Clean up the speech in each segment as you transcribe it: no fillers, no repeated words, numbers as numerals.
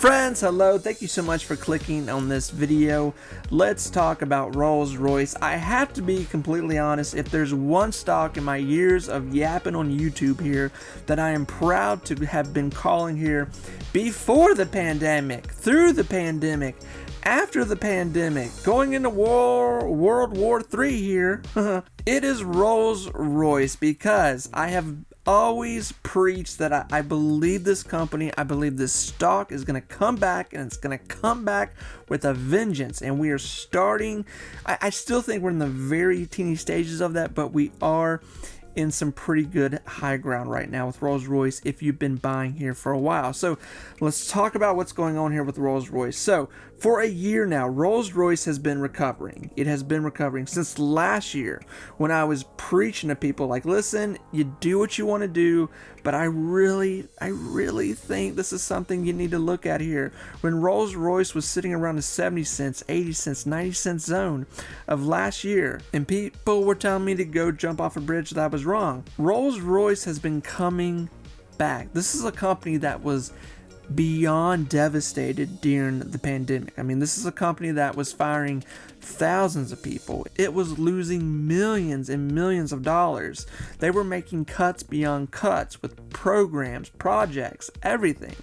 Friends, hello, thank you so much for clicking on this video. Let's talk about Rolls-Royce. I have to be completely honest, if there's one stock in my years of yapping on YouTube here that I am proud to have been calling here before the pandemic, through the pandemic, after the pandemic, going into World War III here, it is Rolls-Royce, because I have always preached that I believe this company, I believe this stock is going to come back, and it's going to come back with a vengeance. And we are starting, I still think we're in the very teeny stages of that, but we are in some pretty good high ground right now with Rolls-Royce if you've been buying here for a while. So let's talk about what's going on here with Rolls-Royce. So for a year now, Rolls-Royce has been recovering. It has been recovering since last year when I was preaching to people like, listen, you do what you want to do, but I really think this is something you need to look at here. When Rolls-Royce was sitting around the 70 cents, 80 cents, 90 cents zone of last year, and people were telling me to go jump off a bridge, that I was wrong. Rolls-Royce has been coming back. This is a company that was beyond devastated during the pandemic. I mean, this is a company that was firing thousands of people. It was losing millions and millions of dollars. They were making cuts beyond cuts with programs, projects, everything,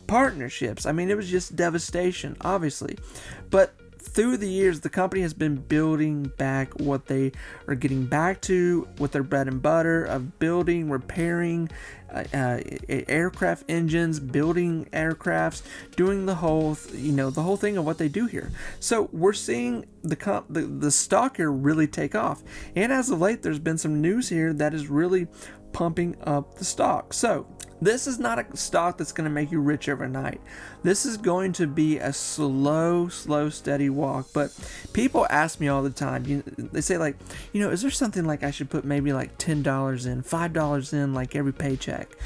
partnerships. I mean, it was just devastation, obviously. But through the years, the company has been building back what they are getting back to with their bread and butter of building, repairing aircraft engines, building aircrafts, doing the whole thing of what they do here. So we're seeing the stock here really take off. And as of late, there's been some news here that is really pumping up the stock. So this is not a stock that's going to make you rich overnight. This is going to be a slow, steady walk. But people ask me all the time, they say like, is there something like I should put maybe like $10 in, $5 in like every paycheck?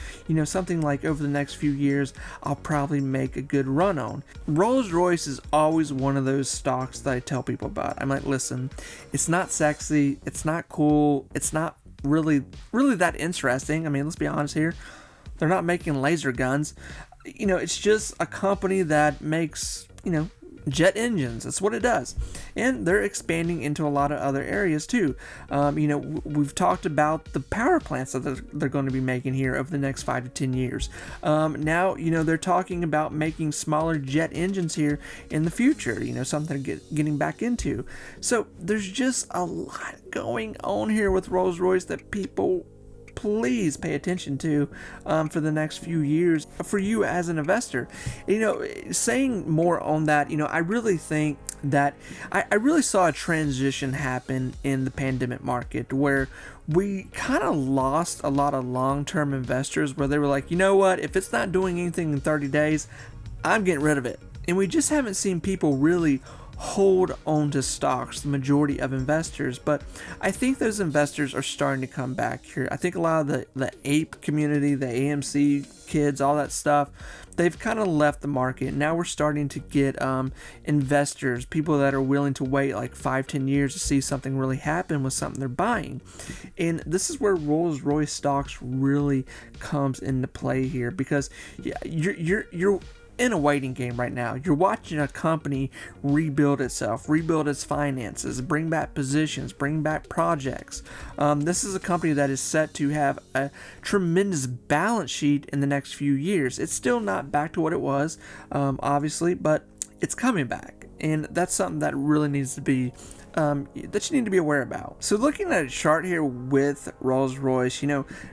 Something like over the next few years, I'll probably make a good run on. Rolls-Royce is always one of those stocks that I tell people about. I'm like, listen, it's not sexy, it's not cool, it's not really that interesting. I mean, let's be honest here. They're not making laser guns. It's just a company that makes, jet engines. That's what it does. And they're expanding into a lot of other areas too. We've talked about the power plants that they're going to be making here over the next 5 to 10 years. Now, they're talking about making smaller jet engines here in the future, something they're getting back into. So there's just a lot going on here with Rolls-Royce that people please pay attention to for the next few years for you as an investor. Saying more on that, I really think that I really saw a transition happen in the pandemic market where we kind of lost a lot of long-term investors where they were like, if it's not doing anything in 30 days, I'm getting rid of it. And we just haven't seen people really hold on to stocks, the majority of investors. But I think those investors are starting to come back here. I think a lot of the ape community, the AMC kids, all that stuff, they've kind of left the market. Now we're starting to get investors, people that are willing to wait like 5-10 years to see something really happen with something they're buying. And this is where Rolls-Royce stocks really comes into play here, because you're in a waiting game right now. You're watching a company rebuild itself, rebuild its finances, bring back positions, bring back projects. This is a company that is set to have a tremendous balance sheet in the next few years. It's still not back to what it was, obviously, but it's coming back. And that's something that really needs to be that you need to be aware about. So looking at a chart here with Rolls-Royce,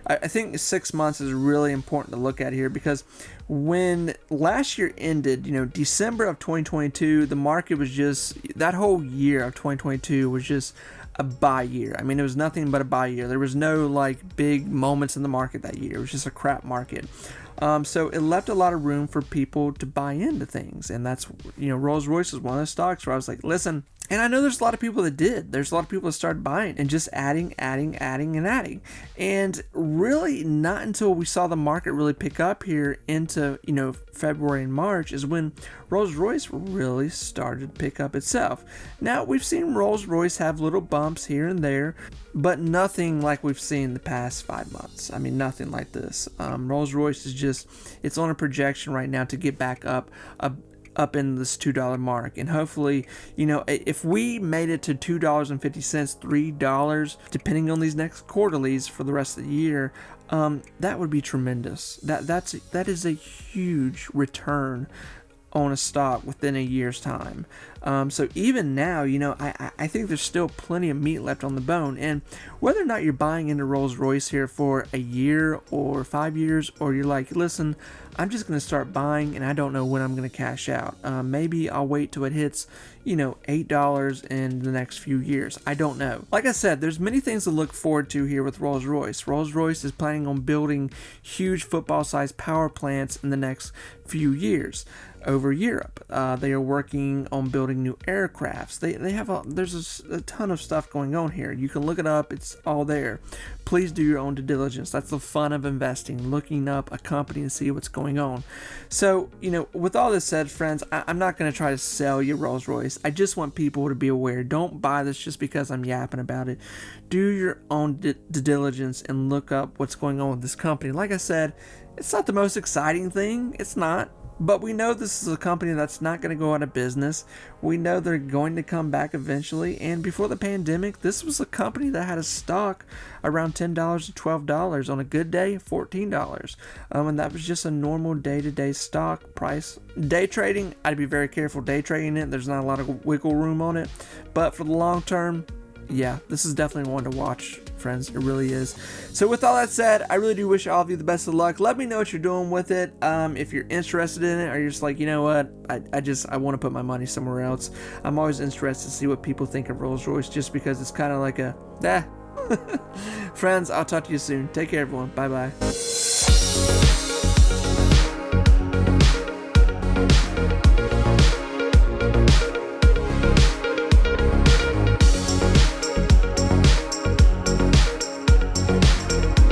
I think 6 months is really important to look at here, because when last year ended, December of 2022, the market was just, that whole year of 2022 was just a buy year. I mean, it was nothing but a buy year. There was no like big moments in the market that year. It was just a crap market. So it left a lot of room for people to buy into things. And that's, Rolls-Royce is one of those stocks where I was like, listen, And I know there's a lot of people that did. There's a lot of people that started buying and just adding. And really not until we saw the market really pick up here into, February and March is when Rolls-Royce really started to pick up itself. Now, we've seen Rolls-Royce have little bumps here and there, but nothing like we've seen the past 5 months. I mean, nothing like this. Rolls-Royce is it's on a projection right now to get back up in this $2 mark, and hopefully, if we made it to $2.50, $3, depending on these next quarterlies for the rest of the year, that would be tremendous. That is a huge return on a stock within a year's time. So even now, I think there's still plenty of meat left on the bone. And whether or not you're buying into Rolls-Royce here for a year or 5 years, or you're like, listen, I'm just going to start buying and I don't know when I'm going to cash out. Maybe I'll wait till it hits, $8 in the next few years. I don't know. Like I said, there's many things to look forward to here with Rolls-Royce. Rolls-Royce is planning on building huge football-sized power plants in the next few years over Europe. They are working on building new aircrafts. There's a ton of stuff going on here. You can look it up. It's all there. Please do your own due diligence. That's the fun of investing, looking up a company and see what's going on. So, with all this said, friends, I'm not going to try to sell you Rolls-Royce. I just want people to be aware. Don't buy this just because I'm yapping about it. Do your own due diligence and look up what's going on with this company. Like I said, it's not the most exciting thing. It's not. But we know this is a company that's not going to go out of business. We know they're going to come back eventually. And before the pandemic, this was a company that had a stock around $10 to $12. On a good day, $14. And that was just a normal day-to-day stock price. Day trading, I'd be very careful day trading it. There's not a lot of wiggle room on it. But for the long term, yeah, this is definitely one to watch, friends. It really is. So with all that said, I really do wish all of you the best of luck. Let me know what you're doing with it. If you're interested in it, or you're just like, you know what, I want to put my money somewhere else. I'm always interested to see what people think of Rolls-Royce, just because it's kind of like Friends, I'll talk to you soon. Take care, everyone. Bye-bye.